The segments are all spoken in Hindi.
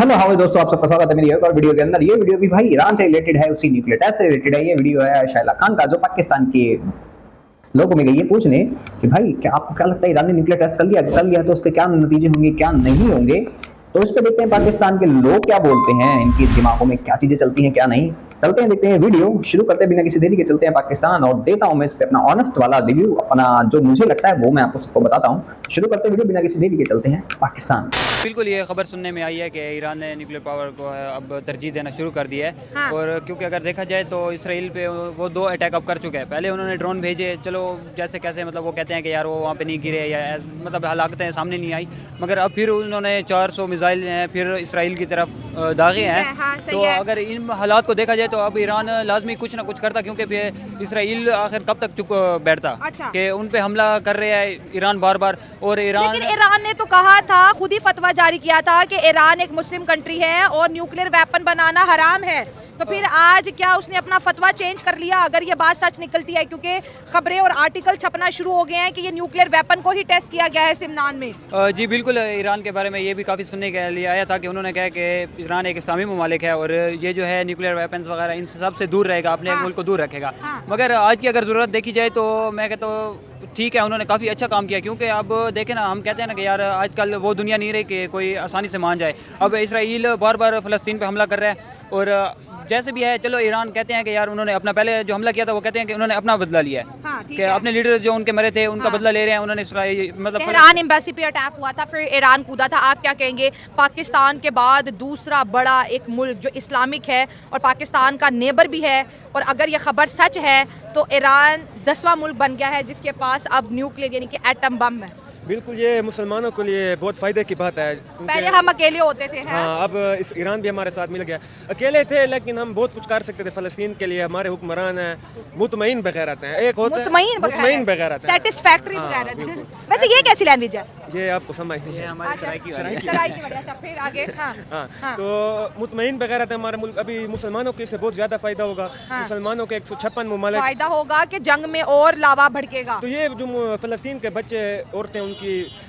हेलो हाउ दोस्तों, आप सबका स्वागत है मेरी एक और वीडियो के अंदर। ये वीडियो भी भाई ईरान से रिलेटेड है, उसी न्यूक्लियर टेस्ट से रिलेटेड है। ये वीडियो है शाइला खान का, जो पाकिस्तान के लोगों में गई है पूछने कि भाई क्या आपको क्या लगता है ईरान ने न्यूक्लियर टेस्ट कर लिया तो उसके क्या नतीजे होंगे, क्या नहीं होंगे। तो इस पर देखते हैं पाकिस्तान के लोग क्या बोलते हैं, इनकी दिमागों में क्या चीजें चलती हैं क्या नहीं। चलते हैं देखते हैं वीडियो, शुरू करते हैं बिना किसी देरी के। चलते हैं पाकिस्तान और देता हूं मैं इस पे अपना ऑनेस्ट वाला रिव्यू, अपना जो मुझे लगता है वो मैं आपको सबको बताता हूं। शुरू करते हैं वीडियो बिना किसी देरी के, चलते हैं पाकिस्तान। बिल्कुल, ये खबर सुनने में आई है कि ईरान ने न्यूक्लियर पावर को अब तरजीह देना शुरू कर दिया है। हाँ। और क्योंकि अगर देखा जाए तो इसराइल पे वो 2 अटैक अब कर चुके हैं। पहले उन्होंने ड्रोन भेजे, चलो जैसे कैसे मतलब वो कहते हैं कि यार वो वहाँ पे नहीं गिरे या मतलब हालातें सामने नहीं आई, मगर अब फिर उन्होंने 400 मिसाइल हैं फिर इसराइल की तरफ दागे हैं। हाँ, तो अगर इन हालात को देखा जाए तो अब ईरान लाजमी कुछ ना कुछ करता, क्योंकि इसराइल आखिर कब तक चुप बैठता। अच्छा। कि उन पे हमला कर रहे हैं ईरान बार बार। और ईरान ने तो कहा था, खुद ही फतवा जारी किया था कि ईरान एक मुस्लिम कंट्री है और न्यूक्लियर वेपन बनाना हराम है। तो फिर आज क्या उसने अपना फतवा चेंज कर लिया, अगर ये बात सच निकलती है? क्योंकि खबरें और आर्टिकल छपना शुरू हो गए हैं कि ये न्यूक्लियर वेपन को ही टेस्ट किया गया है सिमनान में। जी बिल्कुल, ईरान के बारे में ये भी काफ़ी सुनने के लिए आया था कि उन्होंने कहा कि ईरान एक इस्लामी ममालिक है और ये जो है न्यूक्लियर वेपन्स वगैरह इन सब से दूर रहेगा, अपने मुल्क को दूर रखेगा। मगर आज की अगर ज़रूरत देखी जाए तो मैं कहता हूँ ठीक है, उन्होंने काफ़ी अच्छा काम किया। क्योंकि अब देखें ना, हम कहते हैं ना कि यार आजकल वो दुनिया नहीं रही कि कोई आसानी से मान जाए। अब इसराइल बार बार फ़लस्तीन पे हमला कर रहा है और जैसे भी है, चलो ईरान कहते हैं कि यार उन्होंने अपना पहले जो हमला किया था वो कहते हैं कि उन्होंने अपना बदला लिया है। हाँ, कि अपने लीडर जो उनके मरे थे उनका बदला ले रहे हैं। उन्होंने इसराइल मतलब ईरान एम्बेसी पे अटैक हुआ था, फिर ईरान कूदा था। आप क्या कहेंगे? पाकिस्तान के बाद दूसरा बड़ा एक मुल्क जो इस्लामिक है और पाकिस्तान का नेबर भी है, और अगर ये खबर सच है तो ईरान 10वां मुल्क बन गया है जिसके पास अब न्यूक्लियर यानी कि एटम बम है। बिल्कुल, ये मुसलमानों के लिए बहुत फ़ायदे की बात है। पहले हम अकेले होते थे। हाँ, अब इस ईरान भी हमारे साथ मिल गया। अकेले थे लेकिन हम बहुत कुछ कर सकते थे फ़लस्तीन के लिए। हमारे हुक्मरान हैं मुतमईन बगैरत हैं, एक होते हैं मुतमईन बगैरत हैं, सैटिस्फैक्टरी बगैरत हैं। वैसे ये कैसी लैंग्वेज है? ये आपको समझ नहीं है, हमारी सराइकी वाली। अच्छा, फिर आगे। हाँ, तो मुतमईन बगैरत है हमारे मुल्क। अभी मुसलमानों के इससे बहुत ज़्यादा फ़ायदा होगा। मुसलमानों के 156 ममालिक फ़ायदा होगा कि जंग में और लावा भड़केगा। तो ये जो फ़लस्तीन के बच्चे औरतें उनकी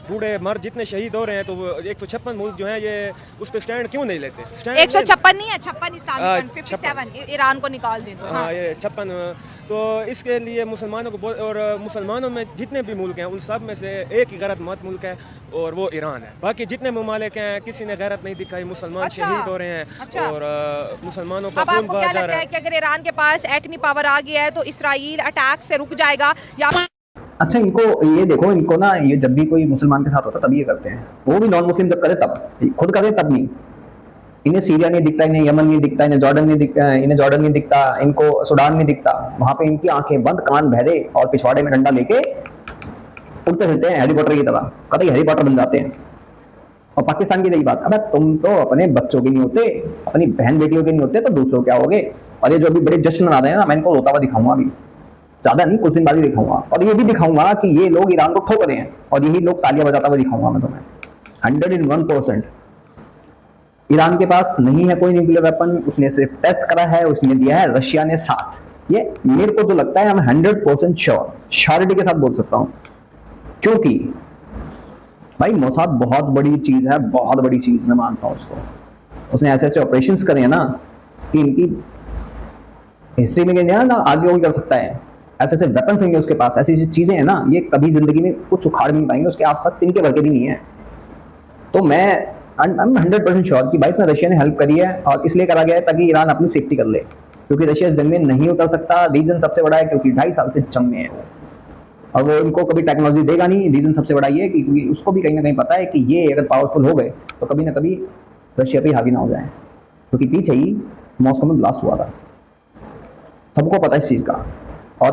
बूढ़े मर्द जितने शहीद हो रहे हैं, तो 156 मुल्क जो है ये उस पर स्टैंड क्यों नहीं लेते? 156 नहीं है, 56 इस्लामिक 57 ईरान को निकाल दे। हाँ, ये 56। तो इसके लिए मुसलमानों को और मुसलमानों में जितने भी मुल्क हैं उन सब में से एक ही गैरतमंद मुल्क है और वो ईरान है। बाकी जितने ममालिक हैं किसी ने गैरत नहीं दिखाई। मुसलमान शहीद हो रहे हैं और मुसलमानों का खून बहा जा रहा है। कि अगर ईरान के पास एटमी पावर आ गया है तो इसराइल अटैक से रुक जाएगा या? अच्छा, इनको ये देखो, इनको ना ये जब भी कोई मुसलमान के साथ होता तब ये करते हैं, वो भी नॉन मुस्लिम जब करे तब, खुद करे तब नहीं। इन्हें सीरिया नहीं दिखता, इन्हें यमन नहीं दिखता, इन्हें जॉर्डन नहीं दिखता, इनको सूडान नहीं दिखता। वहां पे इनकी आंखें बंद, कान बहरे और पिछवाड़े में डंडा लेके उड़ते फिरते हैं हैरी पॉटर की तरह, कतई हैरी पॉटर बन जाते हैं। और पाकिस्तान की रही बात, अबे तुम तो अपने बच्चों के नहीं होते, अपनी बहन बेटियों के नहीं होते, तो दूसरों क्या होगे? और ये जो अभी बड़े जश्न मना रहे हैं ना, मैं इनको रोता हुआ दिखाऊंगा अभी, ज्यादा नहीं, कुछ दिन बाद ही दिखाऊंगा। और ये भी दिखाऊंगा कि ये लोग ईरान को ठोक रहे हैं और यही लोग तालियां बजाता हुआ दिखाऊंगा मैं तुम्हें। 101% ईरान के पास नहीं है कोई न्यूक्लियर वेपन, उसने सिर्फ टेस्ट करा है, उसने दिया है रशिया ने 60। ये मेरे को जो लगता है मैं 100% श्योरिटी के साथ बोल सकता हूं, क्योंकि भाई मोसाद बहुत बड़ी चीज है, बहुत बड़ी चीज, मैं मानता हूं उसको। उसने ऐसे ऐसे ऑपरेशंस करे हैं ना कि इनकी हिस्ट्री में ना आगे कोई कर सकता है। ऐसे ऐसे वेपन्स होंगे उसके पास, ऐसी चीजें हैं ना, ये कभी जिंदगी में कुछ उखाड़ नहीं पाएंगे। उसके आसपास तिनके भर के भी नहीं है। तो मैं 100% श्योर कि भाई इसमें रशिया ने हेल्प करी है और इसलिए करा गया है ताकि ईरान अपनी सेफ्टी कर ले, क्योंकि रशिया इस जंग में नहीं उतर सकता। रीजन सबसे बड़ा है क्योंकि 2.5 साल से जंग में है वो, और वो इनको कभी टेक्नोलॉजी देगा नहीं। रीजन सबसे बड़ा ये है कि क्योंकि उसको भी कहीं ना कहीं पता है कि ये अगर पावरफुल हो गए तो कभी ना कभी रशिया पे हावी ना हो जाए, क्योंकि पीछे ही मॉस्को में ब्लास्ट हुआ था, सबको पता है इस चीज का। और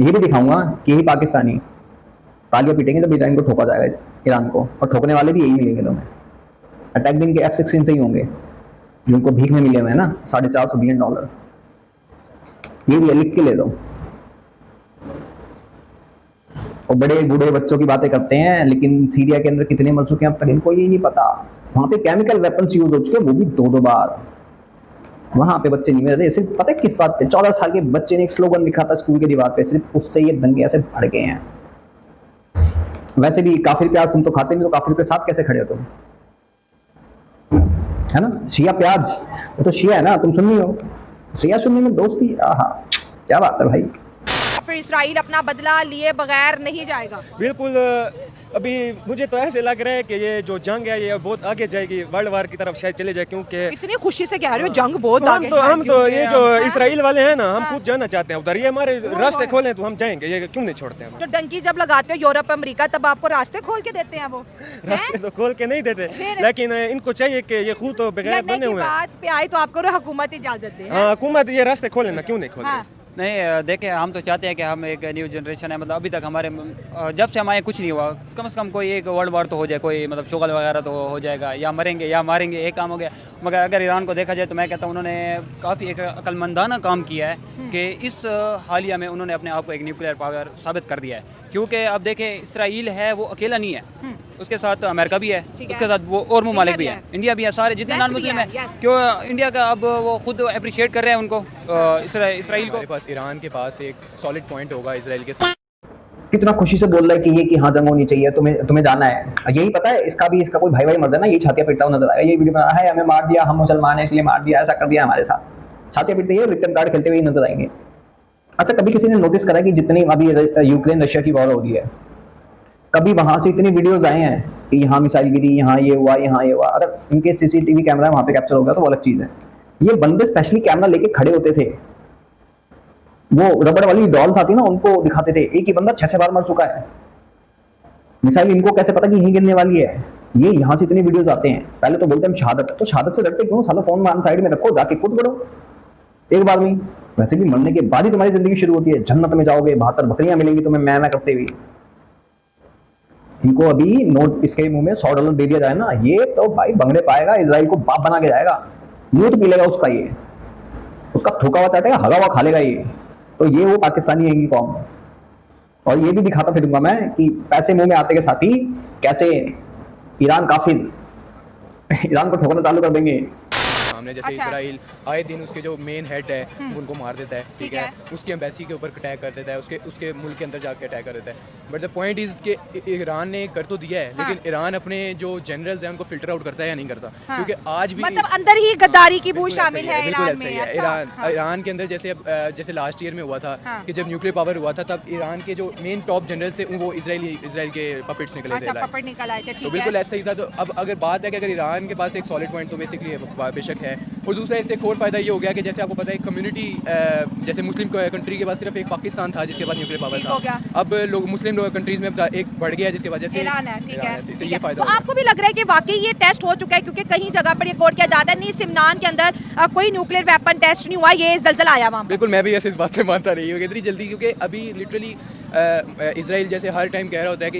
ये भी दिखाऊंगा कि यही पाकिस्तानी तालियां पीटेंगे जब ईरान को ठोका जाएगा, ईरान को, और ठोकने वाले भी यही मिलेंगे तुम्हें। अटैक भी इनके F-16 से ही होंगे जो उनको भीख में मिले हुए हैं ना, $450 बिलियन। ये भी लिख के ले दो। और बड़े बूढ़े बच्चों की बातें करते हैं, लेकिन सीरिया के अंदर कितने मर चुके हैं अब तक इनको ये नहीं पता। वहां पे केमिकल वेपन्स यूज हो चुके, वो भी 2-2 बार। वहां पे बच्चे नहीं मर रहे, सिर्फ पता है किस बात पे? 14 साल के बच्चे ने एक स्लोगन लिखा था स्कूल के दीवार पे, सिर्फ उससे ये दंगे ऐसे भड़ गए हैं। वैसे भी काफिर प्याज तुम तो खाते नहीं, तो काफिर के साथ कैसे खड़े हो तुम? है ना, शिया प्याज, वो तो शिया है ना, तुम सुन्नी हो, शिया सुन्नी में दोस्ती, आहा क्या बात है भाई। फिर इसराइल अपना बदला लिए बगैर नहीं जाएगा। बिल्कुल अभी मुझे तो ऐसे लग रहा है कि ये जो जंग है ये बहुत आगे जाएगी, वर्ल्ड वार की तरफ शायद चले जाए, क्योंकि इतनी खुशी से कह रहे हो जंग बहुत आगे हम तो जाएगी। ये जो इसराइल वाले हैं ना, हम खुद जाना चाहते हैं उधर, ये हमारे रास्ते खोलें तो हम जाएंगे, ये क्यों नहीं छोड़ते हैं। जो डंकी जब लगाते हो यूरोप अमेरिका तब आपको रास्ते खोल के देते हैं वो, रास्ते तो खोल के नहीं देते, लेकिन इनको चाहिए कि ये खुद तो बगैर लड़ने बने की हुए हैं। बात पे आए तो आपको हुकूमत इजाजत दे। हाँ, हुकूमत ये रास्ते खोले ना, क्यों नहीं खोलते। हाँ। नहीं देखें, हम तो चाहते हैं कि हम एक न्यू जनरेशन है, मतलब अभी तक हमारे जब से हमारे कुछ नहीं हुआ, कम से कम कोई एक वर्ल्ड वार तो हो जाए, कोई मतलब शुगल वगैरह तो हो जाएगा, या मरेंगे या मारेंगे, एक काम हो गया। मगर अगर ईरान को देखा जाए तो मैं कहता हूँ उन्होंने काफ़ी एक अक्लमंदाना काम किया है कि इस हालिया में उन्होंने अपने आप को एक न्यूक्लियर पावर साबित कर दिया है। क्योंकि अब देखें, इसराइल है वो अकेला नहीं है, उसके साथ अमेरिका भी है, उसके साथ वो और ममालिक भी है, इंडिया भी है, सारे जितने नॉन मुस्लिम है, क्यों इंडिया का अब वो खुद अप्रिशिएट कर रहे हैं उनको, इसराइल को। हमारे पास ईरान के पास एक सॉलिड पॉइंट होगा इसराइल के साथ। कितना खुशी से बोल रहा है कि ये कि हाँ जंग होनी चाहिए, तुम्हें जाना है, यही पता है इसका कोई भाई मर जाना, ये छातियां पीटता हुआ नजर आएगा, ये वीडियो बना है हमें मार दिया, हम मुसलमान हैं इसलिए मार दिया, ऐसा कर दिया हमारे साथ, छातियां पीटते हुए विक्टिम कार्ड खेलते हुए नजर आएंगे। अच्छा, कभी किसी ने नोटिस करा कि जितनी अभी यूक्रेन रशिया की वॉर हो रही है, कभी वहां से इतनी वीडियोस आए हैं कि यहाँ मिसाइल गिरी, यहाँ ये हुआ, यहाँ ये हुआ, अगर इनके सीसीटीवी कैमरा वहां पे कैप्चर होगा तो वो अलग चीज है। ये बंदे स्पेशली कैमरा लेके खड़े होते थे, वो रबड़ वाली डॉल्स आती है ना, उनको दिखाते थे, एक ही बंदा 6-6 बार मर चुका है, मिसाइल इनको कैसे पता कि यहीं गिरने वाली है। ये यहाँ से इतनी वीडियोस आते हैं, पहले तो बोलते हैं शहादत, तो शहादत से डरते क्यों, साला फोन मान साइड में रखो, जाके कूद पड़ो एक बार में, वैसे भी मरने के बाद ही तुम्हारी जिंदगी शुरू होती है, जन्नत में जाओगे, 72 बकरियां मिलेंगी तुम्हें मैं करते हुए। इनको अभी नोट इसके मुंह में $100 दे दिया जाए ना, ये तो भाई बंगड़े पाएगा, इजराइल को बाप बना के जाएगा, मूत पी लेगा उसका, ये उसका थूका हुआ चाटेगा, हगा हुआ खा लेगा ये। तो ये वो पाकिस्तानी है इनकी कौम। और ये भी दिखाता फिरूंगा मैं कि पैसे मुंह में आते के साथ ही कैसे ईरान काफिर ईरान को ठोकना चालू कर देंगे। सामने जैसे अच्छा। इसराइल आए दिन उसके जो मेन हेड है उनको मार देता है, ठीक है, उसकी एम्बेसी के ऊपर अटैक कर देता है, उसके मुल्क के अंदर जाके अटैक कर देता है। बट द पॉइंट इज कि ईरान ने कर तो दिया है, लेकिन ईरान अपने जो जनरल्स हैं उनको फिल्टर आउट करता है या नहीं करता, क्योंकि आज भी मतलब अंदर ही गद्दारी की बू बिल्कुल शामिल ऐसा ही है बिल्कुल ईरान ऐसा ही में। है। अच्छा, ईरान के अंदर जैसे लास्ट ईयर में हुआ था कि जब न्यूक्लियर पावर हुआ था, तब ईरान के जो मेन टॉप जनरल थे वो इजराइल के पपेट्स निकले थे। अच्छा, पकड़ निकल आए थे, तो ठीक बिल्कुल है। ऐसा ही था। तो अब अगर बात है कि अगर ईरान के पास एक सॉलिड पॉइंट तो बेसिकली बेशक है, और दूसरा इससे एक और फायदा ये हो गया कि जैसे आपको पता है कम्युनिटी, जैसे मुस्लिम कंट्री के पास सिर्फ एक पाकिस्तान था जिसके पास न्यूक्लियर पावर ठीक हो गया। था, अब लोग मुस्लिम कंट्रीज में एक बढ़ गया जिसके वजह से ईरान है, ठीक है, इससे ठीक ये है। फायदा तो हो गया। आपको भी लग रहा है कि वाकई ये टेस्ट हो चुका है, क्योंकि कहीं जगह पर ये कोट किया जाता है नहीं, सिमनान के अंदर कोई न्यूक्लियर वेपन टेस्ट नहीं हुआ, ये जलजला आया वहाँ पर। बिल्कुल, मैं भी ऐसे इस बात से मानता नहीं हूँ इतनी जल्दी, क्योंकि अभी लिटरली इसराइल जैसे हर टाइम कह रहा होता है कि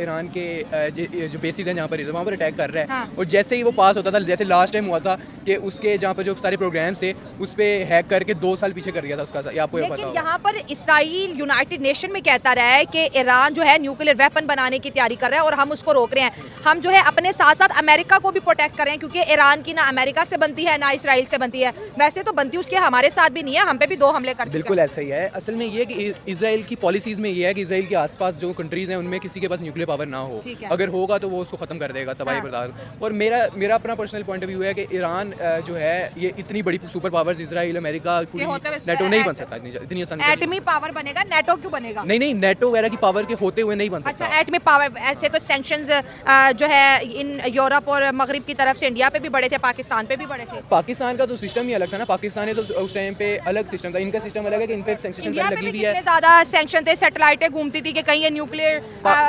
ईरान के जो बेसिस हैं जहाँ पर वहाँ पर अटैक कर रहा है, हाँ। और जैसे ही वो पास होता था, जैसे लास्ट टाइम हुआ था कि उसके जहाँ पर जो सारे प्रोग्राम्स थे उस पर हैक करके 2 साल पीछे कर दिया था उसका, ये आपको ये पता लेकिन होगा। यहाँ पर इसराइल यूनाइटेड नेशन में कहता रहा है कि ईरान जो है न्यूक्लियर वेपन बनाने की तैयारी कर रहा है और हम उसको रोक रहे हैं। हम जो है अपने साथ साथ अमेरिका को भी प्रोटेक्ट कर रहे हैं, क्योंकि ईरान की ना अमेरिका से बनती है ना इसराइल से बनती है। वैसे तो बनती उसके हमारे साथ भी नहीं है, हम पे भी 2 हमले कर चुके हैं। बिल्कुल ऐसा ही है। असल में ये कि इसराइल की पॉलिसीज में ये है कि इसराइल के आसपास जो कंट्रीज हैं उनमें किसी के पास न्यूक्लियर पावर ना हो, ठीक है। अगर होगा तो वो उसको खत्म कर देगा, तबाही हाँ। बर्दाश्त। और मेरा अपना पर्सनल पॉइंट ऑफ व्यू है कि ईरान जो है ये इतनी बड़ी सुपर पावर्स इसराइल, अमेरिका, पूरी होते हुए नेटो नहीं बन सकता इतनी आसानी से। एटमी पावर बनेगा, नेटो क्यों बनेगा? नहीं, नेटो वगैरह की पावर के होते हुए नहीं बन सकता। अच्छा, एटमी पावर, ऐसे तो सैंक्शंस जो है इन यूरोप और मगरिब की तरफ से इंडिया पे भी बढ़े थे, पाकिस्तान पे भी बढ़े थे। पाकिस्तान का तो सिस्टम ही अलग था ना, पाकिस्तान ने तो उस टाइम पे अलग सिस्टम था, इनका सिस्टम अलग है कि इन पे सैंक्शन इंडिया पे लगी भी हुई कितने है। ज्यादा सैंक्शन थे, सैटेलाइटें घूमती थी कि कहीं ये न्यूक्लियर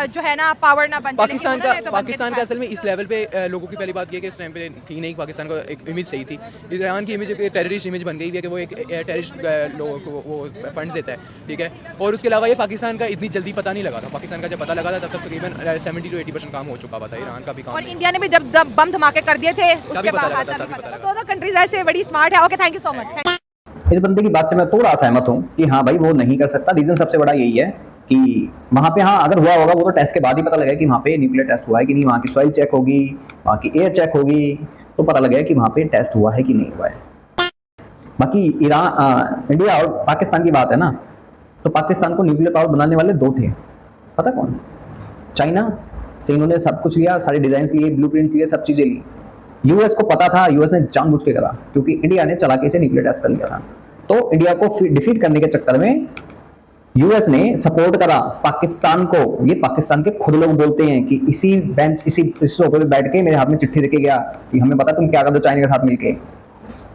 जो है ना पावर ना बन जाए। पाकिस्तान लेकिन उन्होंने तो बन के का दिखाया। असल में इस लेवल पे लोगों की पहली बात ये कि इस टाइम पे थी नहीं, पाकिस्तान का एक इमेज सही थी। ईरान की इमेज टेररिस्ट इमेज बन गई है कि वो एक टेररिस्ट लोगों को वो फंड देता है, ठीक है। और उसके अलावा ये पाकिस्तान का इतनी जल्दी पता नहीं लगा था, पाकिस्तान का जब पता लगा था तब तक तकरीबन 70 to 80% काम हो चुका हुआ था। ईरान का भी काम और नहीं। इंडिया ने भी जब बम धमाके कर दिए थे उसके पता बाद लगा था, तभी तभी पता पता लगा। दोनों कंट्रीज वैसे बड़ी स्मार्ट है। Okay, thank you so much. इस बंदे की बात से मैं थोड़ा सहमत हूँ कि हाँ भाई वो नहीं कर सकता। रीजन सबसे बड़ा यही है कि वहाँ पे हाँ अगर हुआ होगा वो तो टेस्ट के बाद ही पता लगेगा कि वहाँ पे न्यूक्लियर टेस्ट हुआ है कि नहीं, वहाँ की सॉइल चेक होगी, वहाँ की एयर चेक होगी, तो पता लगेगा कि वहाँ पे टेस्ट हुआ है कि नहीं हुआ है। बाकी इंडिया और पाकिस्तान की बात है ना, तो पाकिस्तान को न्यूक्लियर पावर बनाने वाले 2 थे, पता कौन? चाइना से इन्होंने सब कुछ लिया, सारे डिजाइन लिए, ब्लूप्रिंट्स लिए, सब चीजें ली। यूएस को पता था, यूएस ने जानबूझ के करा क्योंकि इंडिया ने चालाकी से न्यूक्लियर टेस्ट कर लिया था। तो इंडिया को डिफीट करने के चक्कर में यूएस ने सपोर्ट करा पाकिस्तान को। ये पाकिस्तान के खुद लोग बोलते हैं कि इसी बेंच इसी सोफे पे बैठ के मेरे हाथ में चिट्ठी देके गया कि हमें पता तुम क्या कर दो चाइना के साथ मिलके।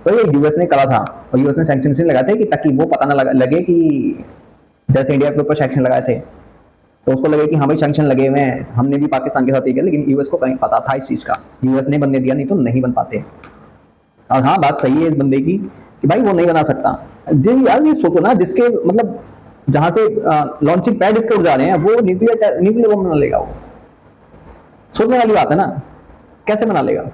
तो ये यूएस ने करा था और यूएस ने सैंक्शन इसलिए लगाए थे कि ताकि वो पता ना लगे कि जैसे इंडिया के ऊपर सैंक्शन लगाए थे तो उसको लगे कि हाँ भाई सैंक्शन लगे हुए हैं, हमने भी पाकिस्तान के साथ ये किया। लेकिन यूएस को कहीं पता था इस चीज का, यूएस ने बनने दिया, नहीं तो नहीं बन पाते। और हाँ बात सही है इस बंदे की कि भाई वो नहीं बना सकता। जी यार ये सोचो ना, जिसके मतलब जहां से लॉन्चिंग पैड इसके उड़ जा रहे हैं वो न्यूक्लियर बम बना लेगा। वो सोचने वाली बात है ना, कैसे बना लेगा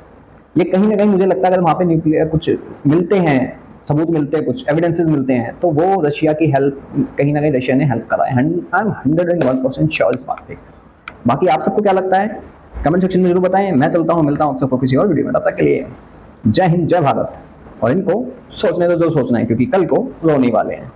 ये। कहीं ना कहीं मुझे लगता है अगर वहां पे न्यूक्लियर कुछ मिलते हैं, सबूत मिलते हैं, कुछ एविडेंसेस मिलते हैं, तो वो रशिया की हेल्प कहीं ना कहीं रशिया ने हेल्प करा है। आई एम 101% श्योर इस बात पे। बाकी आप सबको क्या लगता है कमेंट सेक्शन में जरूर बताएं। मैं चलता हूँ, मिलता हूँ आप सबको किसी और वीडियो में। तब तक के लिए जय हिंद, जय भारत। और इनको सोचने दो जो सोचना है, क्योंकि कल को रोने वाले हैं।